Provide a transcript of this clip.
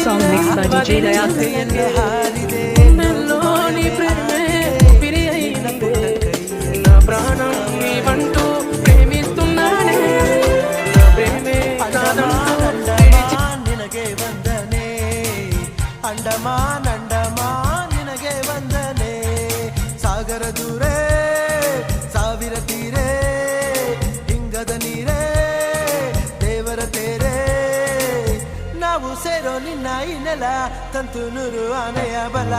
song mixed by DJ Dayal. Andaman Andaman ನಿನಗೆ ವಂದನೆ ಸಾಗರ ದೂರೇ ಸಾವಿರ ತೀರೆ ಹಿಂಗದ ನೀರೇ ದೇವರ ತೇರೆ ನಾವು ಸೇರೋ ನಿನ್ನ ಈ ನೆಲ ತಂತು ನೂರು ಆನೆಯ ಬಲ